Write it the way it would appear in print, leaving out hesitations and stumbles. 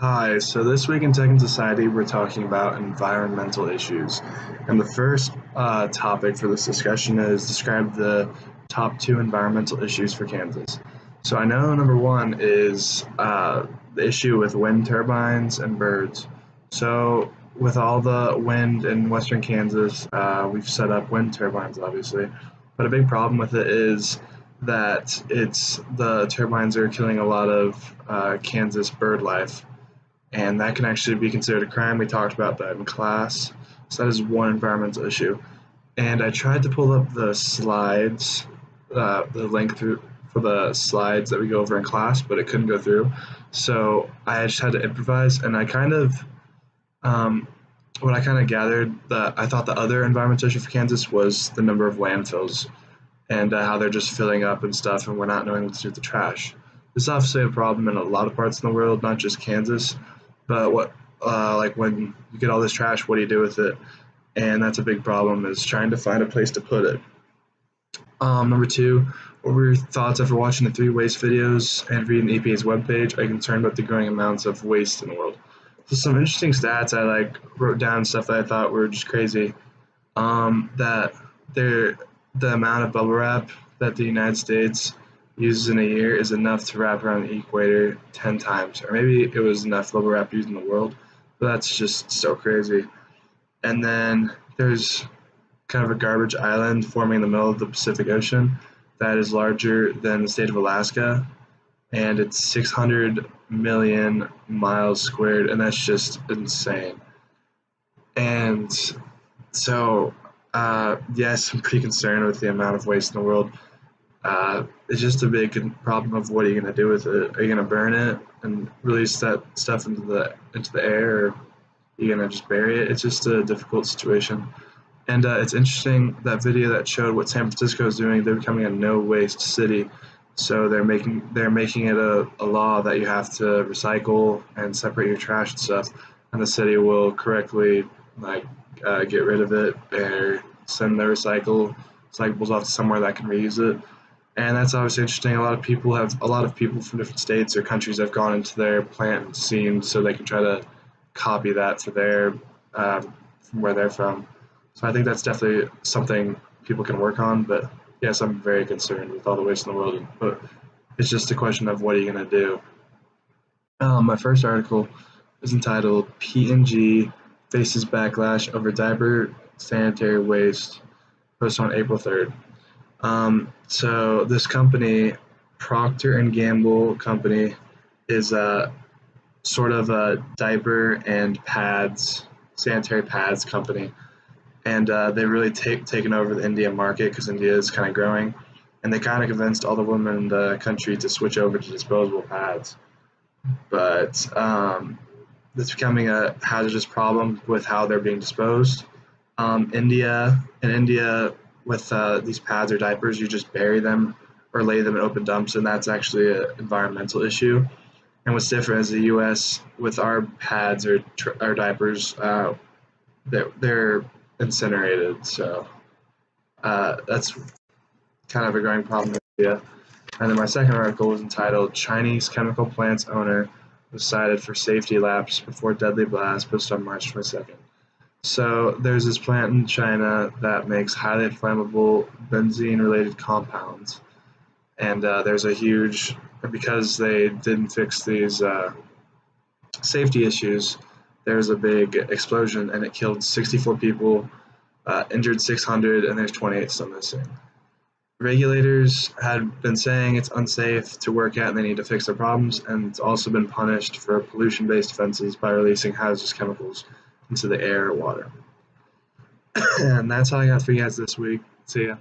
Hi, so this week in Tech and Society, we're talking about environmental issues. And the first topic for this discussion is describe the top two environmental issues for Kansas. So I know number one is the issue with wind turbines and birds. So with all the wind in western Kansas, we've set up wind turbines, obviously. But a big problem with it is that the turbines are killing a lot of Kansas bird life, and that can actually be considered a crime. We talked about that in class. So that is one environmental issue. And I tried to pull up the slides, the link through for the slides that we go over in class, but it couldn't go through. So I just had to improvise, and um, what I kind of gathered that I thought the other environmental issue for Kansas was the number of landfills and how they're just filling up and stuff, and we're not knowing what to do with the trash. This is obviously a problem in a lot of parts in the world, not just Kansas. But like when you get all this trash, what do you do with it? And that's a big problem, is trying to find a place to put it. Number two, what were your thoughts after watching the three waste videos and reading the EPA's webpage? Are you concerned about the growing amounts of waste in the world? So some interesting stats I wrote down, stuff that I thought were just crazy. That the amount of bubble wrap that the United States uses in a year is enough to wrap around the equator 10 times, or maybe it was enough bubble wrap used in the world, but that's just so crazy. And then there's kind of a garbage island forming in the middle of the Pacific Ocean that is larger than the state of Alaska, and it's 600 million miles squared, and that's just insane. And so, yes, I'm pretty concerned with the amount of waste in the world. It's just a big problem of what are you going to do with it? Are you going to burn it and release that stuff into the air, or are you going to just bury it? It's just a difficult situation. And it's interesting, that video that showed what San Francisco is doing. They're becoming a no waste city, so they're making it a law that you have to recycle and separate your trash and stuff, and the city will correctly like get rid of it or send the recyclables off to somewhere that can reuse it. And that's obviously interesting. A lot of people from different states or countries have gone into their plant and seen, so they can try to copy that to their from where they're from. So I think that's definitely something people can work on. But yes, I'm very concerned with all the waste in the world. But it's just a question of what are you going to do. My first article is entitled "P&G Faces Backlash Over Diaper Sanitary Waste," posted on April 3rd. So this company, Procter and Gamble company, is sort of a diaper and pads, sanitary pads company, and they really taken over the India market because India is kind of growing, and they kind of convinced all the women in the country to switch over to disposable pads. But it's becoming a hazardous problem with how they're being disposed. In India, with these pads or diapers, you just bury them or lay them in open dumps, and that's actually an environmental issue. And what's different is the U.S. with our pads or our diapers, they're incinerated. So that's kind of a growing problem in India. And then my second article was entitled "Chinese Chemical Plant's Owner Was Cited for Safety Lapse Before Deadly Blast," posted on March 22nd. So there's this plant in China that makes highly flammable benzene-related compounds, and there's a huge, because they didn't fix these safety issues, there's a big explosion, and it killed 64 people, injured 600, and there's 28 still missing. Regulators had been saying it's unsafe to work at and they need to fix their problems, and it's also been punished for pollution-based offenses by releasing hazardous chemicals into the air or water. And that's all I got for you guys this week. See ya.